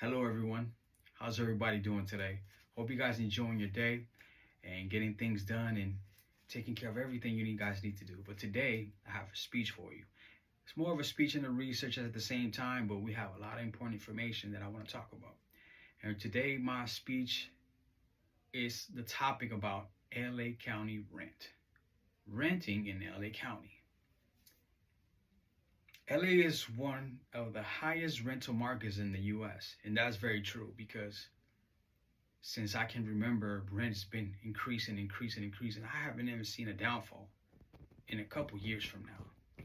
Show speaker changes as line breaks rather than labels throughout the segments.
Hello, everyone. How's everybody doing today? Hope you guys enjoying your day and getting things done and taking care of everything you guys need to do. But today, I have a speech for you. It's more of a speech and a research at the same time, but we have a lot of important information that I want to talk about. And today, my speech is the topic about LA County rent. Renting in LA County. LA is one of the highest rental markets in the US, and that's very true because since I can remember, rent's been increasing. I haven't even seen a downfall in a couple years from now.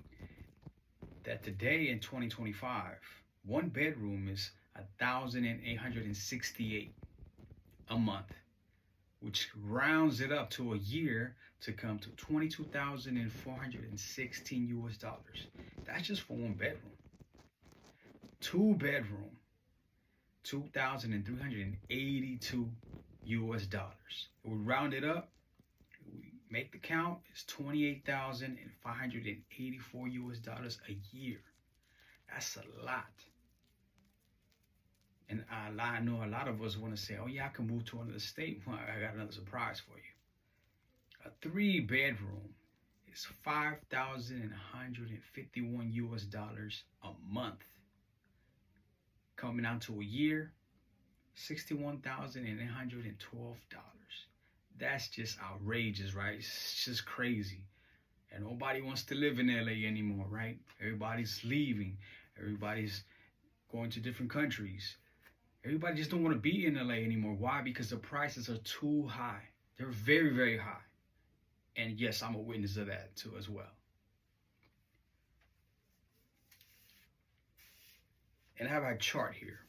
That today in 2025, one bedroom is 1,868 a month, which rounds it up to a year to come to 22,416 US dollars. That's just for one bedroom. Two bedroom, 2,382 US dollars. We round it up, we make the count, it's 28,584 US dollars a year. That's a lot. And I know a lot of us want to say, oh yeah, I can move to another state. Well, I got another surprise for you. A 3-bedroom is 5,151 US dollars a month. Coming out to a year, $61,812. That's just outrageous, right? It's just crazy. And nobody wants to live in LA anymore, right? Everybody's leaving. Everybody's going to different countries. Everybody just don't want to be in LA anymore. Why? Because the prices are too high. They're very, very high. And yes, I'm a witness of that too as well. And I have a chart here.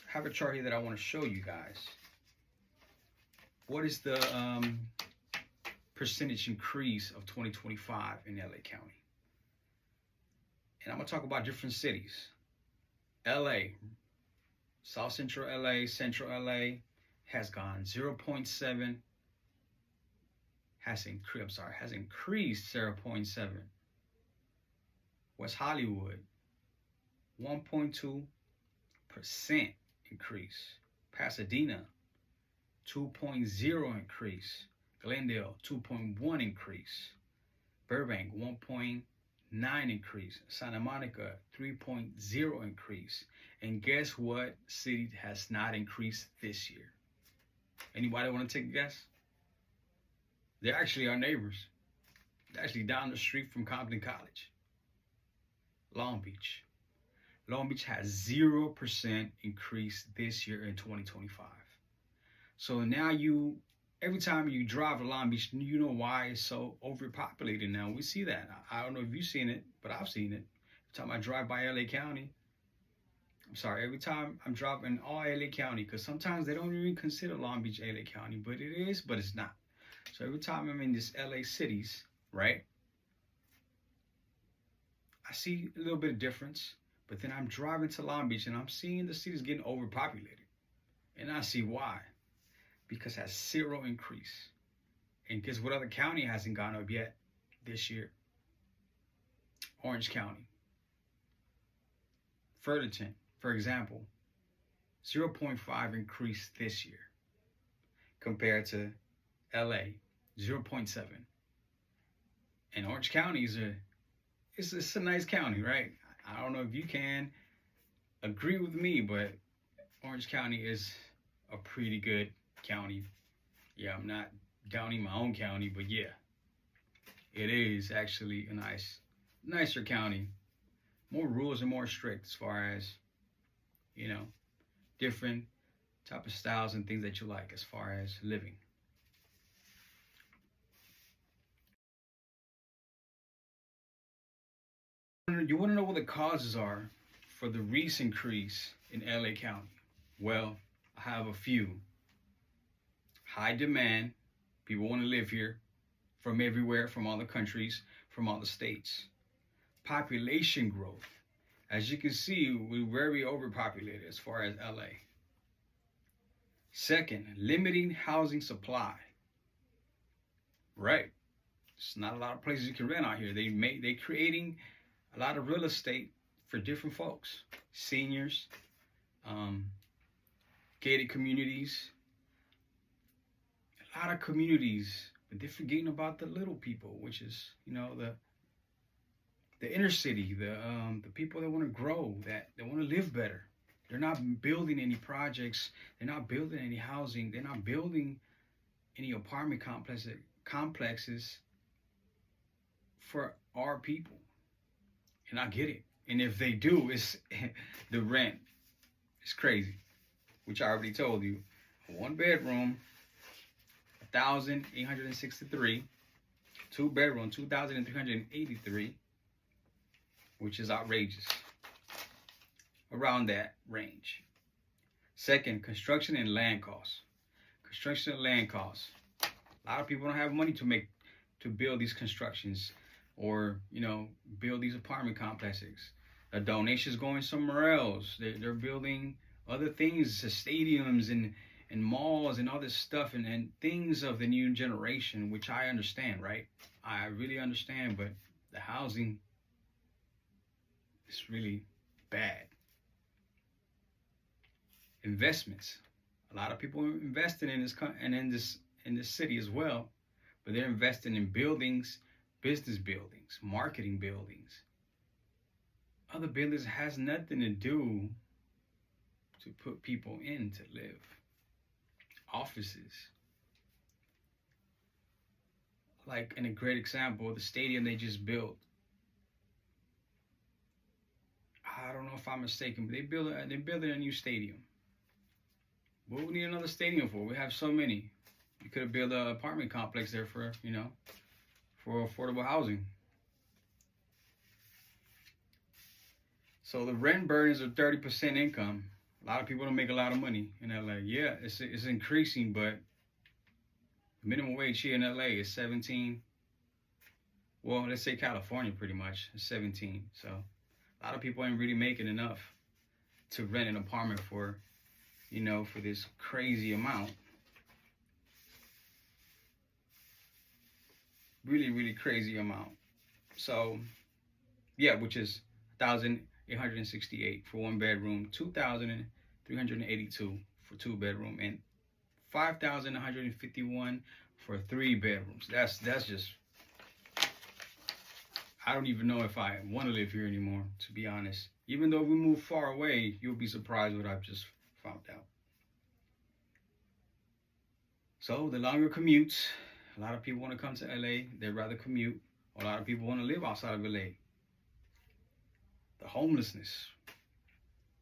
I have a chart here that I want to show you guys. What is the percentage increase of 2025 in LA County? And I'm going to talk about different cities. LA, South Central LA, Central LA has gone 0.7, has increased 0.7. West Hollywood, 1.2% increase. Pasadena, 2.0 increase. Glendale, 2.1 increase. Burbank, 1.9 increase. Santa Monica, 3.0 increase. And guess what city has not increased this year? Anybody want to take a guess? They're actually our neighbors. They're actually down the street from Compton College. Long Beach. Long Beach has 0% increase this year in 2025. So now every time you drive to Long Beach, you know why it's so overpopulated now. We see that. I don't know if you've seen it, but I've seen it. Every time I drive by LA County, every time I'm driving all LA County, because sometimes they don't even consider Long Beach LA County, but it is, but it's not. So every time I'm in this LA cities, right, I see a little bit of difference. But then I'm driving to Long Beach and I'm seeing the city's getting overpopulated. And I see why. Because it has 0 increase. And guess what other county hasn't gone up yet this year? Orange County. Fullerton, for example, 0.5 increase this year compared to LA, 0.7. And Orange County it's a nice county, right? I don't know if you can agree with me, but Orange County is a pretty good county. Yeah, I'm not downing my own county, but yeah, it is actually a nicer county. More rules and more strict as far as, different type of styles and things that you like as far as living. You want to know what the causes are for the recent increase in LA County? Well, I have a few. High demand. People want to live here from everywhere, from all the countries, from all the states. Population growth. As you can see, we're very overpopulated as far as LA. Second, limiting housing supply. Right. It's not a lot of places you can rent out here. They're creating a lot of real estate for different folks, seniors, gated communities, a lot of communities, but they're forgetting about the little people, which is, you know, the inner city, the people that want to grow, that they want to live better. They're not building any projects. They're not building any housing. They're not building any apartment complexes for our people. And I get it. And if they do, it's the rent is crazy, which I already told you. 1 bedroom, 1,863. 2 bedroom, 2,383, which is outrageous. Around that range. Second, construction and land costs. Construction and land costs. A lot of people don't have money to build these constructions, or, you know, build these apartment complexes. The donations going somewhere else. They're building other things, stadiums and malls and all this stuff, and things of the new generation, which I understand, right? I really understand, but the housing is really bad. Investments. A lot of people are investing in this and in this city as well, but they're investing in buildings, business buildings, marketing buildings. Other buildings has nothing to do to put people in to live. Offices. Like, in a great example, the stadium they just built. I don't know if I'm mistaken, but they're building a new stadium. What do we need another stadium for? We have so many. You could have built an apartment complex there for, you know, for affordable housing. So the rent burdens are 30% income. A lot of people don't make a lot of money in LA. Yeah, it's increasing, but the minimum wage here in LA is 17. Well, let's say California pretty much is 17. So a lot of people ain't really making enough to rent an apartment for, you know, for this crazy amount. Really, really crazy amount. So, yeah, which is 1,868 for 1 bedroom, 2,382 for 2 bedroom, and 5,151 for 3 bedrooms. That's just. I don't even know if I want to live here anymore, to be honest. Even though we move far away, you'll be surprised what I've just found out. So the longer commutes, a lot of people want to come to LA. They'd rather commute. A lot of people want to live outside of LA. The homelessness.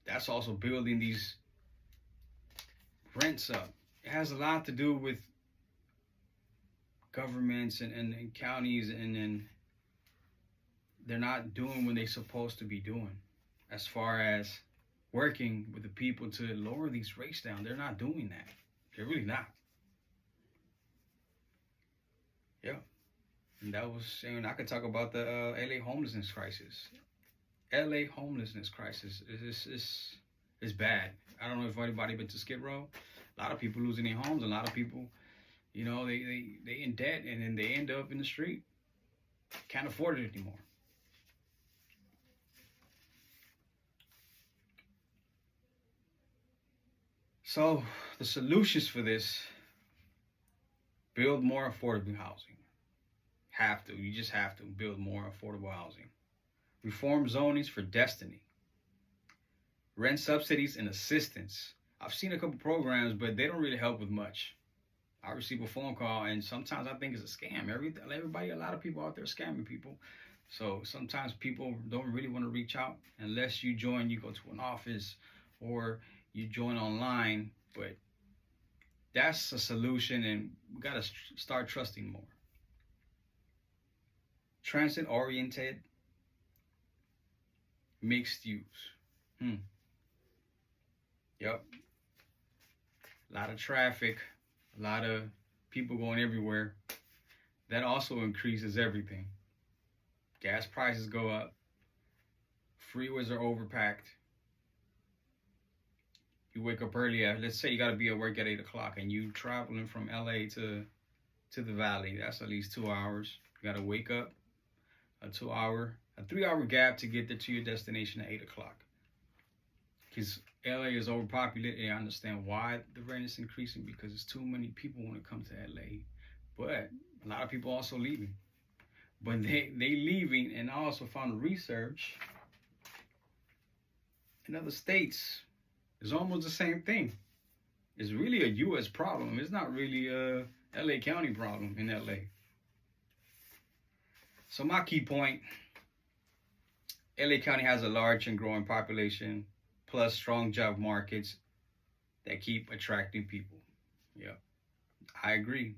That's also building these rents up. It has a lot to do with governments and counties, and they're not doing what they're supposed to be doing as far as working with the people to lower these rates down. They're not doing that. They're really not. Yeah. And that was, and I could talk about the LA homelessness crisis. LA homelessness crisis is bad. I don't know if anybody been to Skid Row. A lot of people losing their homes. A lot of people, you know, they in debt, and then they end up in the street. Can't afford it anymore. So the solutions for this: build more affordable housing. You just have to build more affordable housing. Reform zonings for destiny. Rent subsidies and assistance. I've seen a couple programs, but they don't really help with much. I receive a phone call, and sometimes I think it's a scam. A lot of people out there scamming people. So sometimes people don't really want to reach out unless you go to an office, or you join online. But that's a solution, and we got to start trusting more. Transit-oriented mixed use. Yep. A lot of traffic, a lot of people going everywhere. That also increases everything. Gas prices go up. Freeways are overpacked. You wake up early. Let's say you got to be at work at 8 o'clock, and you traveling from LA to the Valley. That's at least 2 hours. You got to wake up. A 3-hour gap to get to your destination at 8 o'clock. Because LA is overpopulated, and I understand why the rent is increasing because it's too many people want to come to LA. But a lot of people also leaving. But they leaving, and I also found research in other states. It's almost the same thing. It's really a U.S. problem. It's not really a LA County problem in LA. So my key point, LA County has a large and growing population, plus strong job markets that keep attracting people. Yeah, I agree.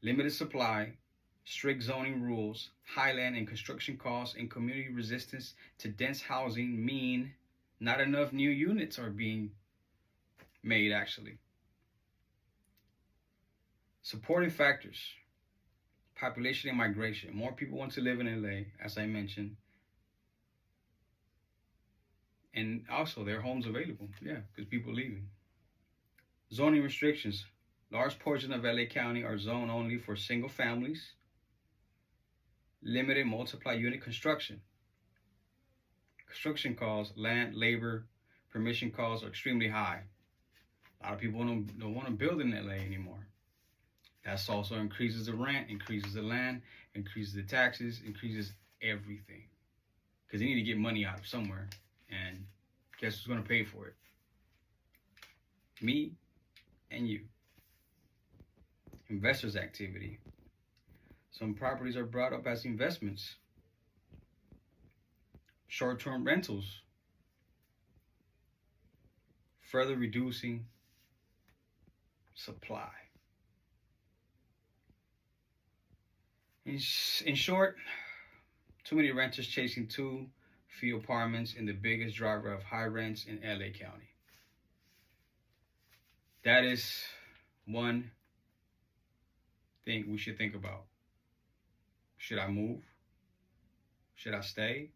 Limited supply, strict zoning rules, high land and construction costs, and community resistance to dense housing mean not enough new units are being made, actually. Supporting factors, population and migration. More people want to live in LA, as I mentioned. And also, there are homes available, yeah, because people are leaving. Zoning restrictions. Large portions of LA County are zoned only for single families. Limited multi-unit construction. Construction costs, land, labor, permission costs are extremely high. A lot of people don't want to build in LA anymore. That also increases the rent, increases the land, increases the taxes, increases everything. Because they need to get money out of somewhere. And guess who's going to pay for it? Me and you. Investors' activity. Some properties are brought up as investments. Short-term rentals. Further reducing supply. In short, too many renters chasing too few apartments and the biggest driver of high rents in LA County. That is one thing we should think about. Should I move? Should I stay?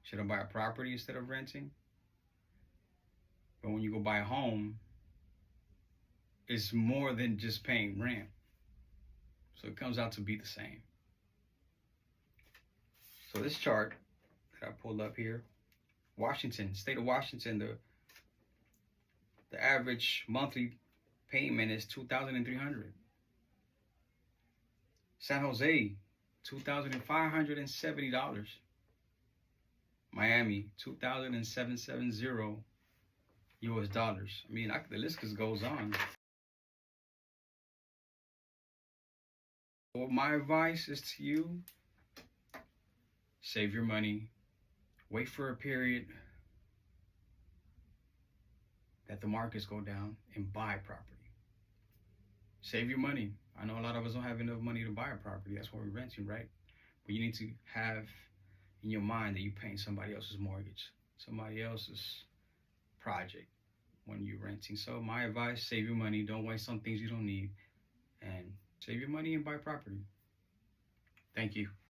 Should I buy a property instead of renting? But when you go buy a home, it's more than just paying rent. So it comes out to be the same. So this chart that I pulled up here, Washington, state of Washington, the average monthly payment is $2,300. San Jose, $2,570. Miami, $2,770 US dollars. I mean, the list just goes on. Well, my advice is to you, save your money, wait for a period that the markets go down and buy property. Save your money. I know a lot of us don't have enough money to buy a property. That's why we're renting, right? But you need to have in your mind that you're paying somebody else's mortgage, somebody else's project when you're renting. So my advice, save your money. Don't waste on things you don't need. And save your money and buy property. Thank you.